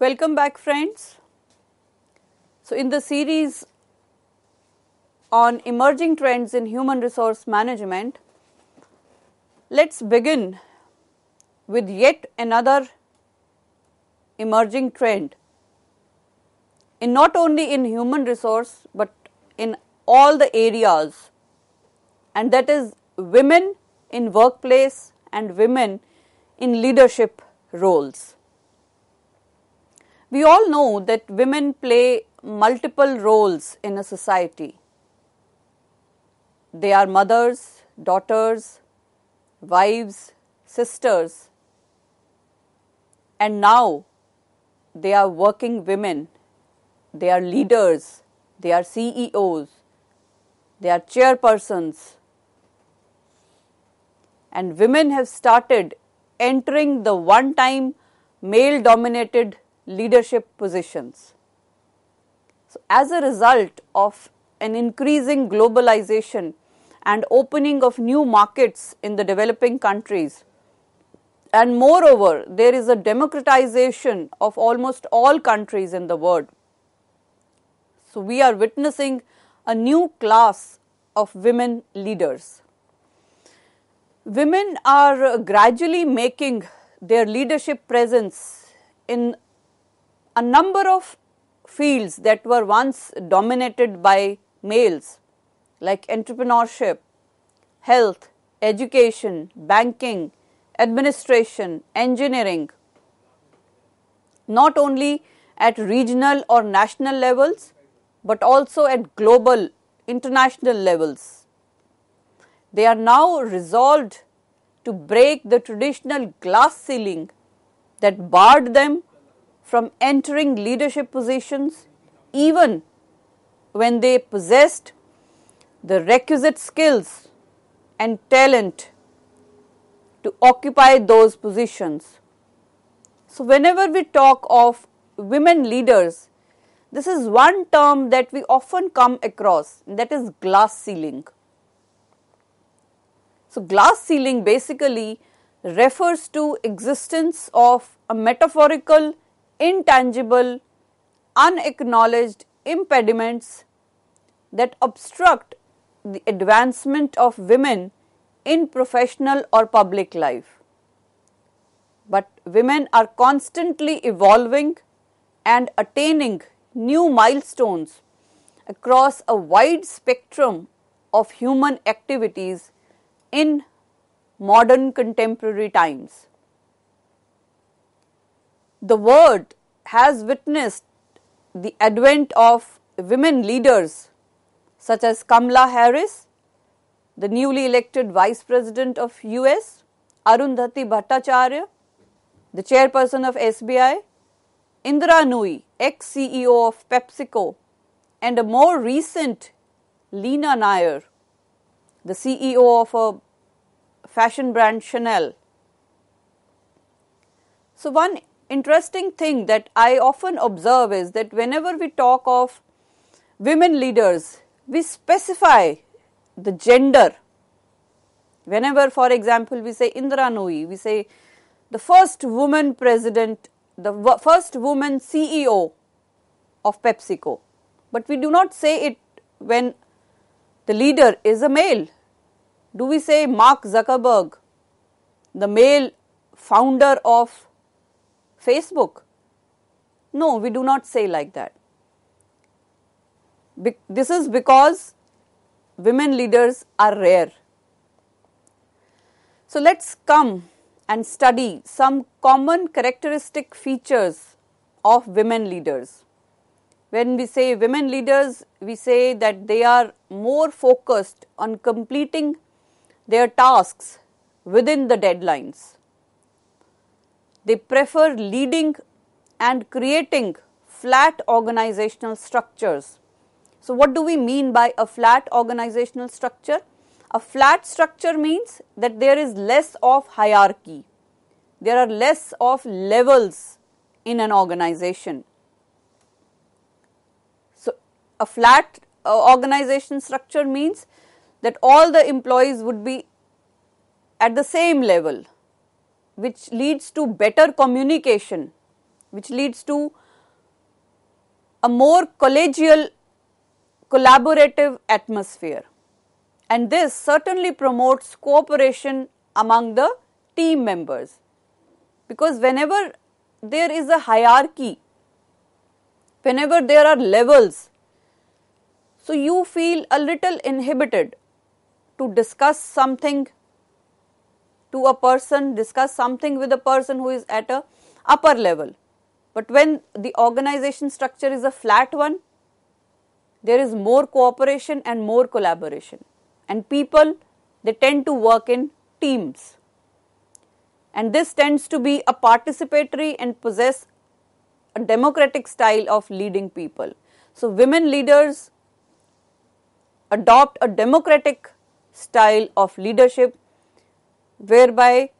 Welcome back, friends. So in the series on emerging trends in human resource management, let's begin with yet another emerging trend in not only in human resource but in all the areas, and that is women in workplace and women in leadership roles. We all know that women play multiple roles in a society. They are mothers, daughters, wives, sisters, and now they are working women, they are leaders, they are CEOs, they are chairpersons, and women have started entering the one-time male-dominated leadership positions. So, as a result of an increasing globalization and opening of new markets in the developing countries, and moreover, there is a democratization of almost all countries in the world. So, we are witnessing a new class of women leaders. Women are gradually making their leadership presence in a number of fields that were once dominated by males, like entrepreneurship, health, education, banking, administration, engineering, not only at regional or national levels, but also at global, international levels. They are now resolved to break the traditional glass ceiling that barred them from entering leadership positions even when they possessed the requisite skills and talent to occupy those positions. So, whenever we talk of women leaders, this is one term that we often come across, that is glass ceiling. So, glass ceiling basically refers to existence of a metaphorical, intangible, unacknowledged impediments that obstruct the advancement of women in professional or public life. But women are constantly evolving and attaining new milestones across a wide spectrum of human activities in modern contemporary times. The world has witnessed the advent of women leaders such as Kamala Harris, the newly elected Vice President of US, Arundhati Bhattacharya, the chairperson of SBI, Indra Nooyi, ex-CEO of PepsiCo, and a more recent Leena Nair, the CEO of a fashion brand Chanel. So, one interesting thing that I often observe is that whenever we talk of women leaders, we specify the gender. Whenever, for example, we say Indra Nooyi, we say the first woman president, the first woman CEO of PepsiCo. But we do not say it when the leader is a male. Do we say Mark Zuckerberg, the male founder of Facebook? No, we do not say like that. This is because women leaders are rare. So, let's come and study some common characteristic features of women leaders. When we say women leaders, we say that they are more focused on completing their tasks within the deadlines. They prefer leading and creating flat organizational structures. So, what do we mean by a flat organizational structure? A flat structure means that there is less of hierarchy. There are less of levels in an organization. So, a flat organization structure means that all the employees would be at the same level, which leads to better communication which leads to a more collegial, collaborative atmosphere. And this certainly promotes cooperation among the team members, because whenever there is a hierarchy, whenever there are levels, so you feel a little inhibited to discuss something to a person, discuss something with a person who is at a upper level. But when the organization structure is a flat one, there is more cooperation and more collaboration, and people, they tend to work in teams, and this tends to be a participatory and possess a democratic style of leading people. So women leaders adopt a democratic style of leadership, whereby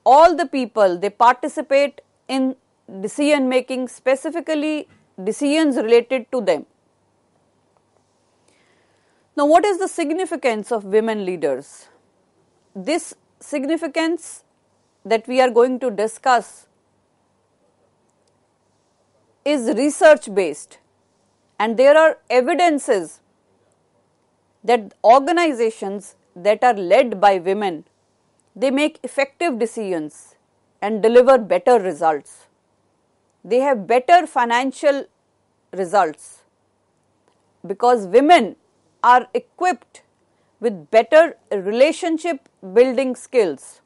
all the people, they participate in decision making, specifically decisions related to them. Now, what is the significance of women leaders? This significance that we are going to discuss is research based, and there are evidences that organizations that are led by women, they make effective decisions and deliver better results. They have better financial results because women are equipped with better relationship building skills.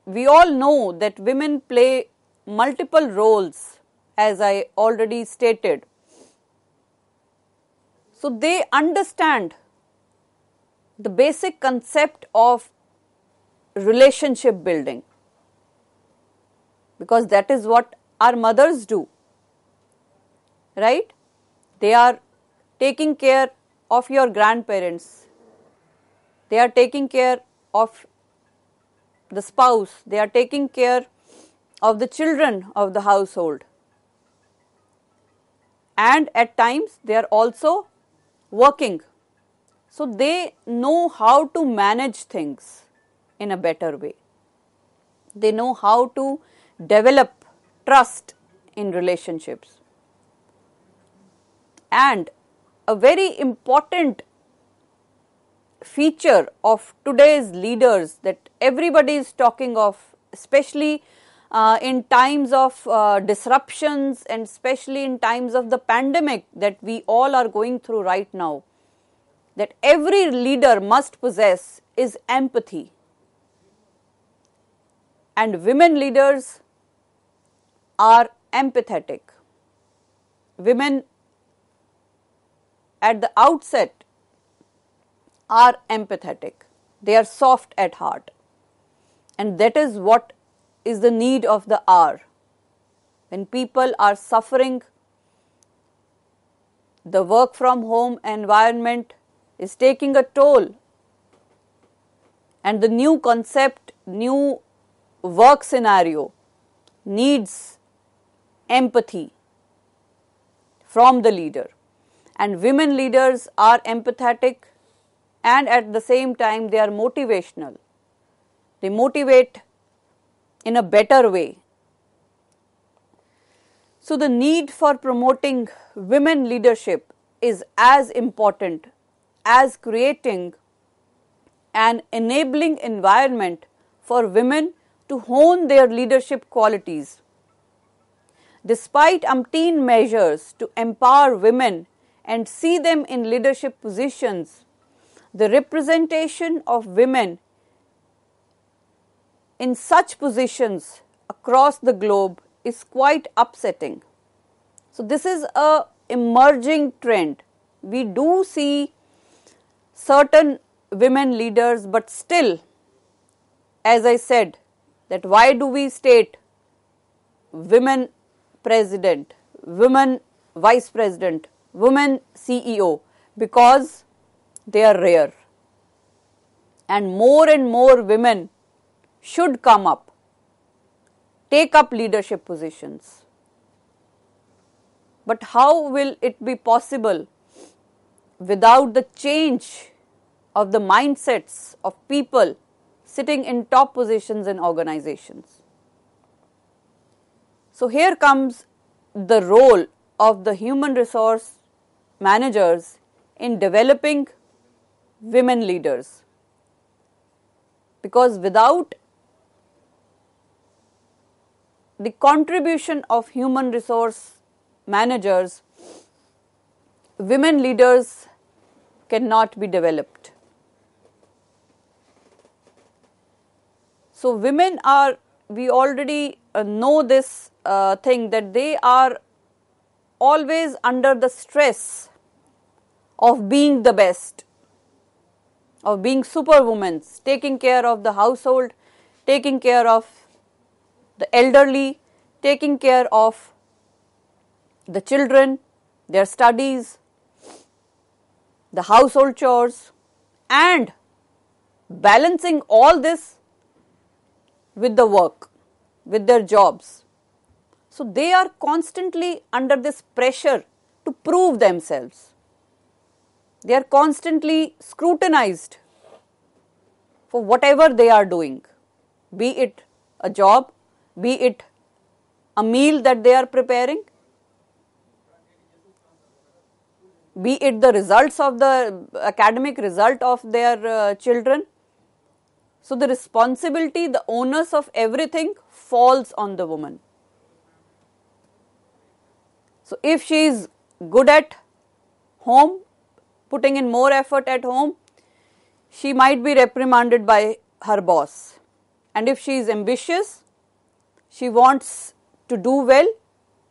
We all know that women play multiple roles, as I already stated. So they understand the basic concept of relationship building, because that is what our mothers do, right? They are taking care of your grandparents, they are taking care of the spouse, they are taking care of the children of the household, and at times they are also working. So they know how to manage things in a better way. They know how to develop trust in relationships. And a very important feature of today's leaders that everybody is talking of, especially in times of disruptions and especially in times of the pandemic that we all are going through right now, that every leader must possess is empathy. And women leaders are empathetic. Women at the outset are empathetic. They are soft at heart. And that is what is the need of the hour. When people are suffering, the work from home environment is taking a toll, and the new concept, new work scenario needs empathy from the leader. And women leaders are empathetic, and at the same time they are motivational. They motivate in a better way. So the need for promoting women leadership is as important as creating an enabling environment for women to hone their leadership qualities. Despite umpteen measures to empower women and see them in leadership positions, the representation of women in such positions across the globe is quite upsetting. So this is a emerging trend. We do see certain women leaders, but still, as I said, that why do we state women president, women vice president, women CEO? Because they are rare, and more women should come up, take up leadership positions. But how will it be possible without the change of the mindsets of people sitting in top positions in organizations? So here comes the role of the human resource managers in developing women leaders, because without the contribution of human resource managers, women leaders cannot be developed. So women are, we already know this thing, that they are always under the stress of being the best, of being superwomen, taking care of the household, taking care of the elderly, taking care of the children, their studies, the household chores, and balancing all this with the work, with their jobs. So they are constantly under this pressure to prove themselves. They are constantly scrutinized for whatever they are doing, be it a job, be it a meal that they are preparing, be it the results of the academic result of their children. So the responsibility, the onus of everything falls on the woman. So if she is good at home, putting in more effort at home, she might be reprimanded by her boss. And if she is ambitious, she wants to do well,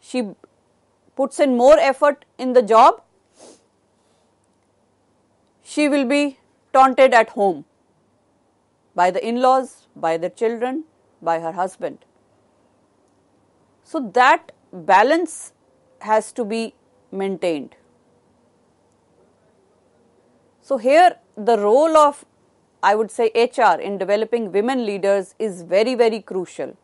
she puts in more effort in the job, she will be taunted at home by the in-laws, by the children, by her husband. So that balance has to be maintained. So here the role of, I would say, HR in developing women leaders is very, very crucial.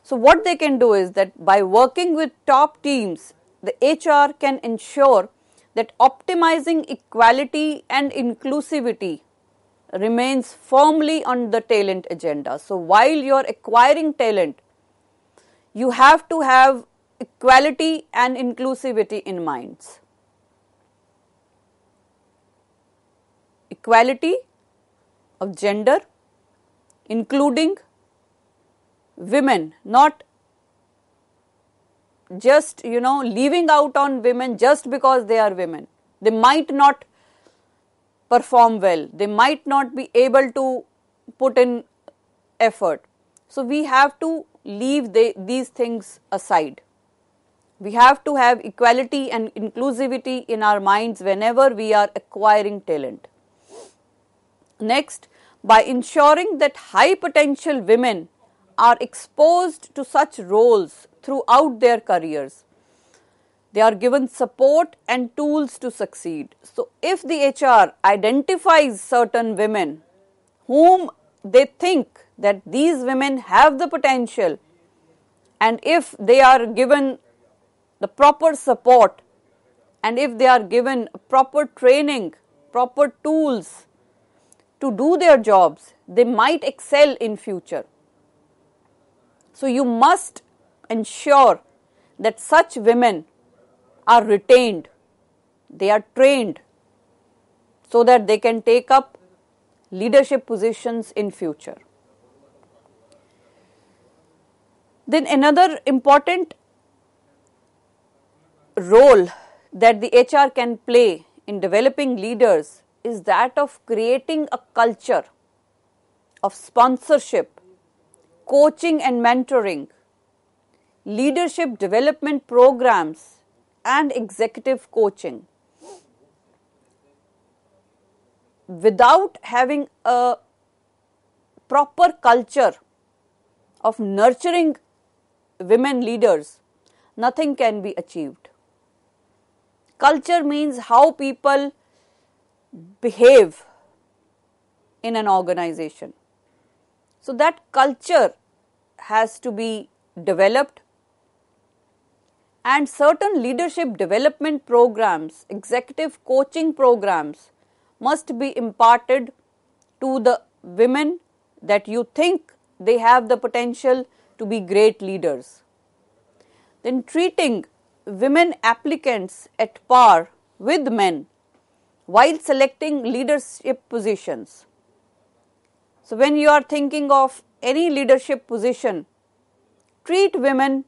So what they can do is that by working with top teams, the HR can ensure that optimizing equality and inclusivity remains firmly on the talent agenda. So while you are acquiring talent, you have to have equality and inclusivity in minds. Equality of gender, including women, not just, leaving out on women just because they are women. They might not perform well, they might not be able to put in effort. So we have to leave these things aside. We have to have equality and inclusivity in our minds whenever we are acquiring talent. Next, by ensuring that high potential women are exposed to such roles throughout their careers, they are given support and tools to succeed. So if the HR identifies certain women whom they think that these women have the potential, and if they are given the proper support, and if they are given proper training, proper tools to do their jobs, they might excel in future. So you must ensure that such women are retained, they are trained, so that they can take up leadership positions in future. Then another important role that the HR can play in developing leaders is that of creating a culture of sponsorship, coaching and mentoring, leadership development programs, and executive coaching. Without having a proper culture of nurturing women leaders, nothing can be achieved. Culture means how people behave in an organization. So that culture has to be developed, and certain leadership development programs, executive coaching programs must be imparted to the women that you think they have the potential to be great leaders. then treating women applicants at par with men while selecting leadership positions. So, when you are thinking of any leadership position, treat women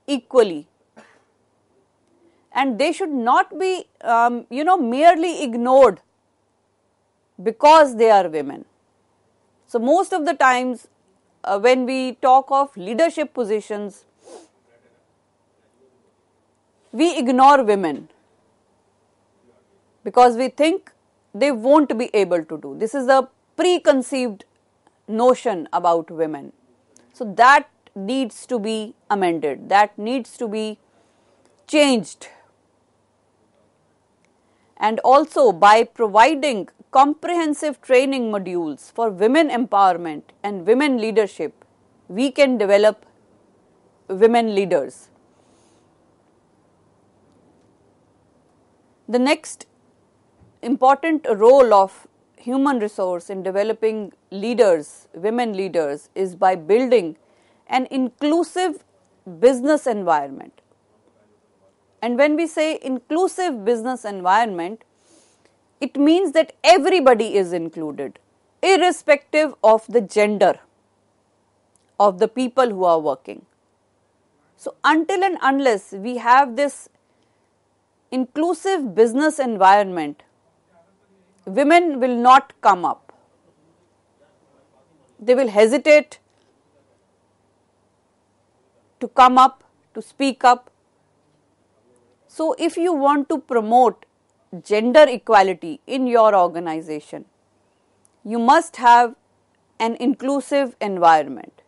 equally, and they should not be merely ignored because they are women. So, most of the times when we talk of leadership positions, we ignore women because we think they won't be able to do. This is a preconceived notion about women. So, that needs to be amended, that needs to be changed. And also, by providing comprehensive training modules for women empowerment and women leadership, we can develop women leaders. The next important role of human resource in developing leaders, women leaders, is by building an inclusive business environment. And when we say inclusive business environment, it means that everybody is included, irrespective of the gender of the people who are working. So, until and unless we have this inclusive business environment, women will not come up. They will hesitate to come up, to speak up. So, if you want to promote gender equality in your organization, you must have an inclusive environment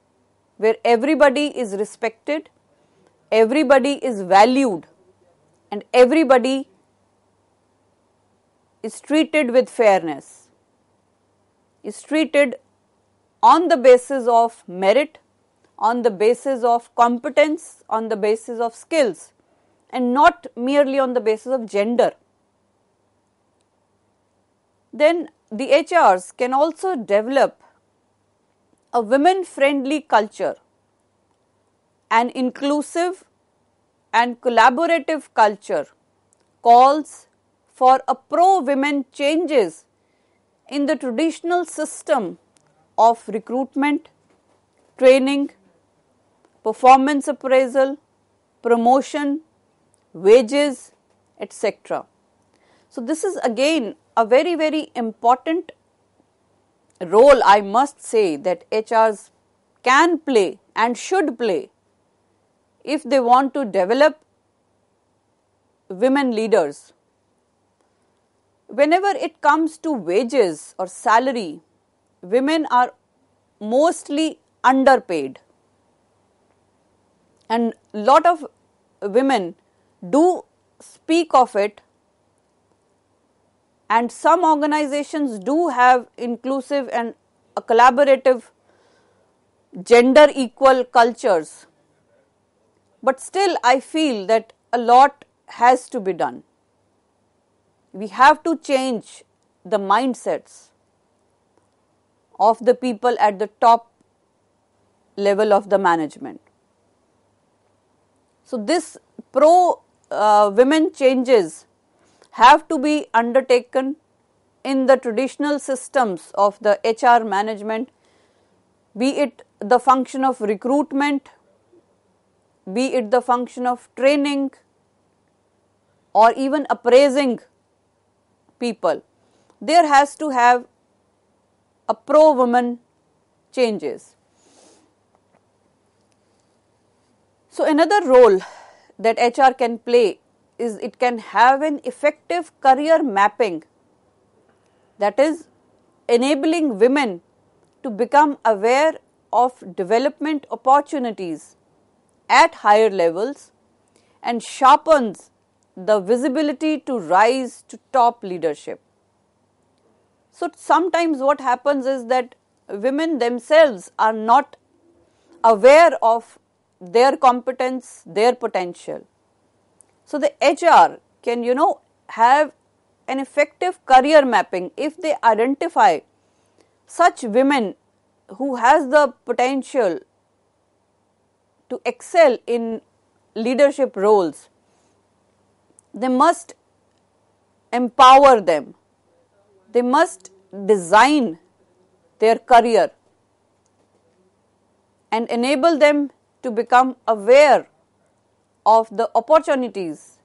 where everybody is respected, everybody is valued, and everybody is treated with fairness, is treated on the basis of merit, on the basis of competence, on the basis of skills, and not merely on the basis of gender. Then the HRs can also develop a women-friendly culture, an inclusive and collaborative culture calls for a pro-women changes in the traditional system of recruitment, training, performance appraisal, promotion, wages, etc. So, this is again a very, very important role, I must say, that HRs can play and should play if they want to develop women leaders. Whenever it comes to wages or salary, women are mostly underpaid, and lot of women do speak of it, and some organizations do have inclusive and collaborative gender equal cultures, but still I feel that a lot has to be done. We have to change the mindsets of the people at the top level of the management. So, this pro-women changes have to be undertaken in the traditional systems of the HR management, be it the function of recruitment, be it the function of training, or even appraising people. There has to have a pro-women changes. So, another role that HR can play is it can have an effective career mapping, that is enabling women to become aware of development opportunities at higher levels and sharpens the visibility to rise to top leadership. So, sometimes what happens is that women themselves are not aware of their competence, their potential. So, the HR can, have an effective career mapping if they identify such women who has the potential to excel in leadership roles, they must empower them. They must design their career and enable them to become aware of the opportunities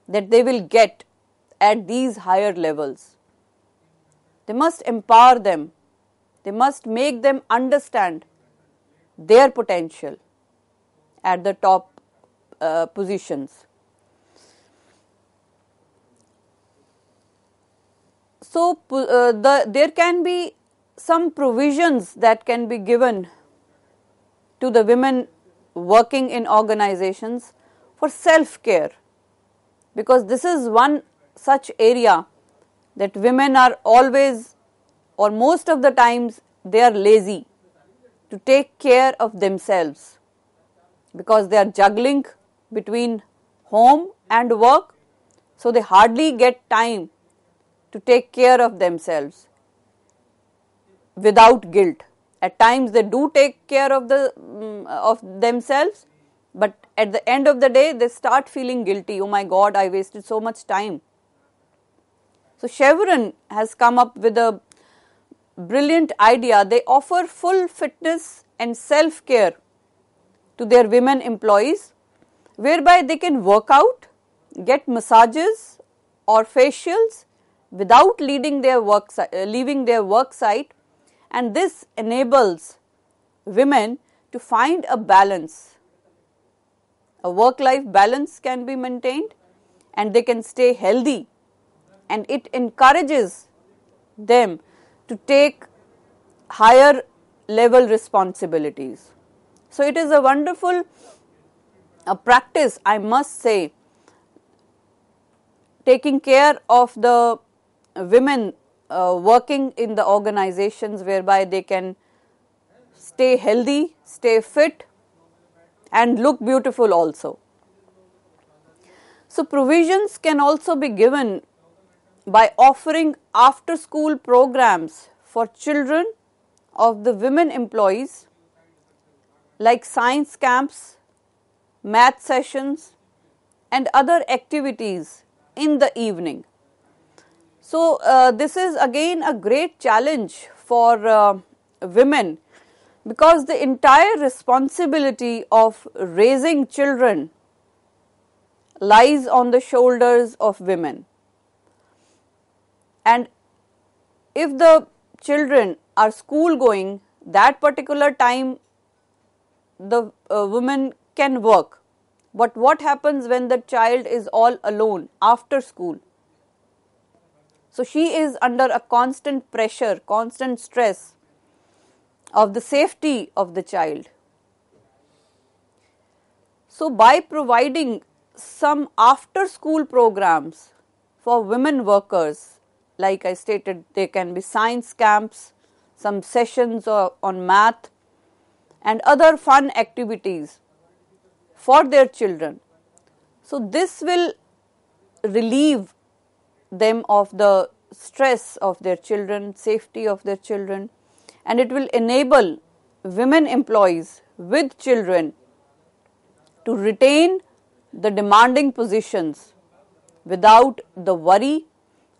that they will get at these higher levels. They must empower them. They must make them understand their potential at the top positions. So, there can be some provisions that can be given to the women working in organizations for self-care, because this is one such area that women are always, or most of the times, they are lazy to take care of themselves because they are juggling between home and work, so they hardly get time to take care of themselves without guilt. At times they do take care of themselves, but at the end of the day they start feeling guilty. Oh my God, I wasted so much time. So Chevron has come up with a brilliant idea. They offer full fitness and self-care to their women employees, whereby they can work out, get massages or facials without leaving their work site, and this enables women to find a balance. A work-life balance can be maintained and they can stay healthy, and it encourages them to take higher level responsibilities. So it is a wonderful practice, I must say, taking care of the women working in the organizations, whereby they can stay healthy, stay fit and look beautiful also. So provisions can also be given by offering after school programs for children of the women employees, like science camps, math sessions and other activities in the evening. So this is again a great challenge for women, because the entire responsibility of raising children lies on the shoulders of women. And if the children are school going, that particular time the woman can work. But what happens when the child is all alone after school? So she is under a constant pressure, constant stress of the safety of the child. So by providing some after school programs for women workers, like I stated, there can be science camps, some sessions on math and other fun activities for their children. So this will relieve them of the stress of their children, safety of their children, and it will enable women employees with children to retain the demanding positions without the worry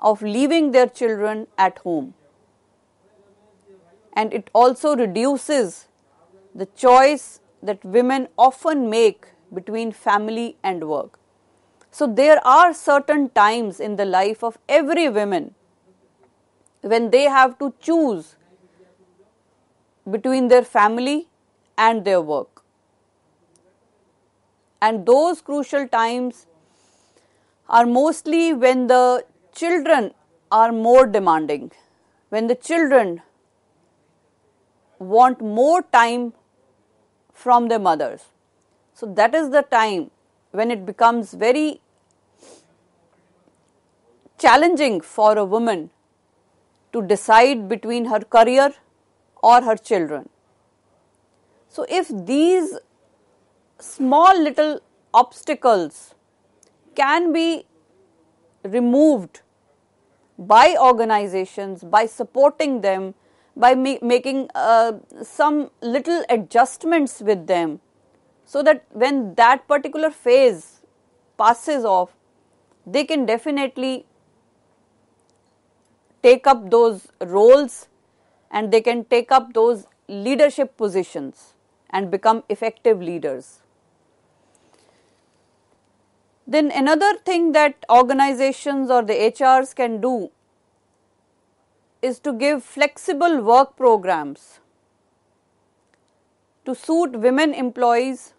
of leaving their children at home. And it also reduces the choice that women often make between family and work. So there are certain times in the life of every woman when they have to choose between their family and their work. And those crucial times are mostly when the children are more demanding, when the children want more time from their mothers. So that is the time when it becomes very challenging for a woman to decide between her career or her children. So if these small little obstacles can be removed by organizations, by supporting them, by making some little adjustments with them, so that when that particular phase passes off, they can definitely take up those roles and they can take up those leadership positions and become effective leaders. Then another thing that organizations or the HRs can do is to give flexible work programs to suit women employees.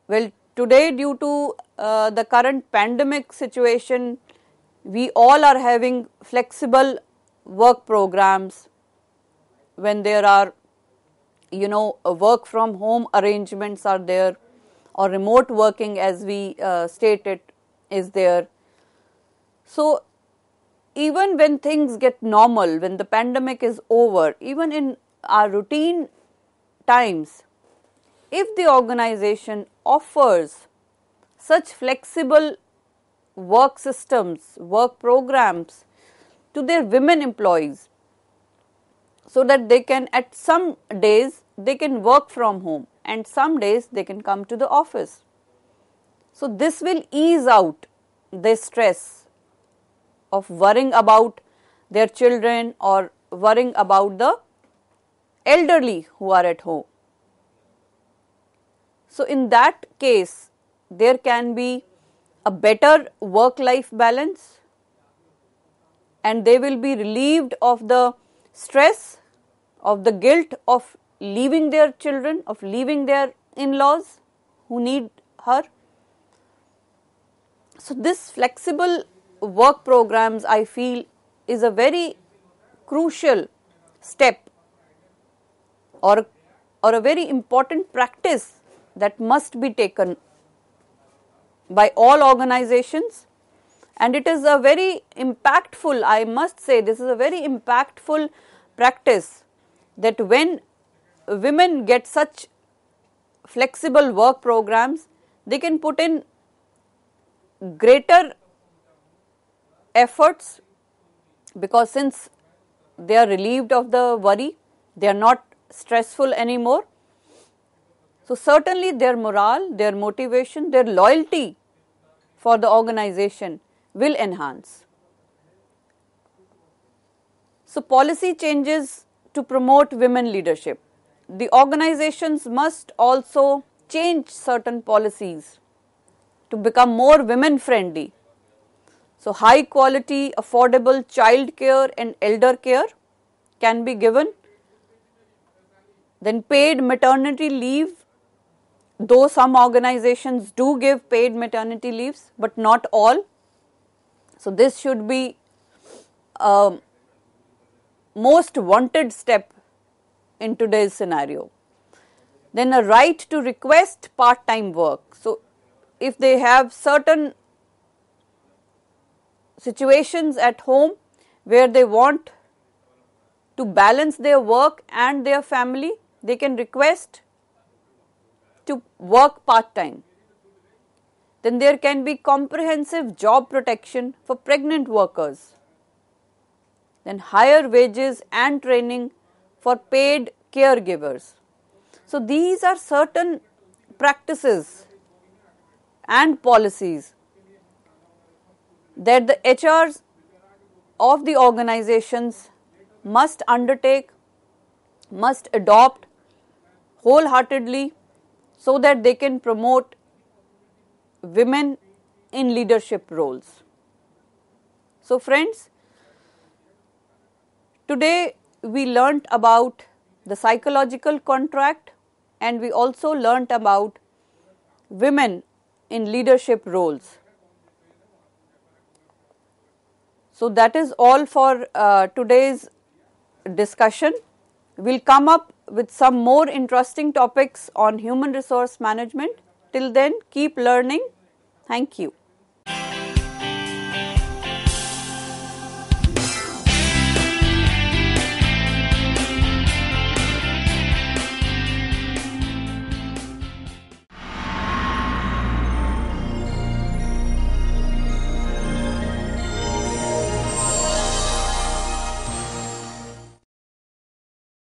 Well, today due to the current pandemic situation, we all are having flexible work programs when there are, work from home arrangements are there, or remote working as we stated is there. So, even when things get normal, when the pandemic is over, even in our routine times, if the organization offers such flexible work systems, work programs to their women employees, so that they can, at some days they can work from home and some days they can come to the office. So this will ease out the stress of worrying about their children or worrying about the elderly who are at home. So in that case, there can be a better work-life balance and they will be relieved of the stress, of the guilt of leaving their children, of leaving their in-laws who need her. So this flexible work programs, I feel, is a very crucial step or a very important practice that must be taken by all organizations, and it is a very impactful, I must say, this is a very impactful practice, that when women get such flexible work programs, they can put in greater efforts, because since they are relieved of the worry, they are not stressful anymore. So certainly their morale, their motivation, their loyalty for the organization will enhance. So policy changes to promote women leadership. The organizations must also change certain policies to become more women friendly. So high quality, affordable child care and elder care can be given. Then paid maternity leave, though some organizations do give paid maternity leaves, but not all. So this should be a most wanted step in today's scenario. Then a right to request part-time work. So if they have certain situations at home where they want to balance their work and their family, they can request to work part-time. Then there can be comprehensive job protection for pregnant workers. Then higher wages and training for paid caregivers. So these are certain practices and policies that the HRs of the organizations must undertake, must adopt wholeheartedly, so that they can promote women in leadership roles. So friends, today we learnt about the psychological contract and we also learnt about women in leadership roles. So that is all for today's discussion. We'll come up with some more interesting topics on human resource management. Till then, keep learning. Thank you.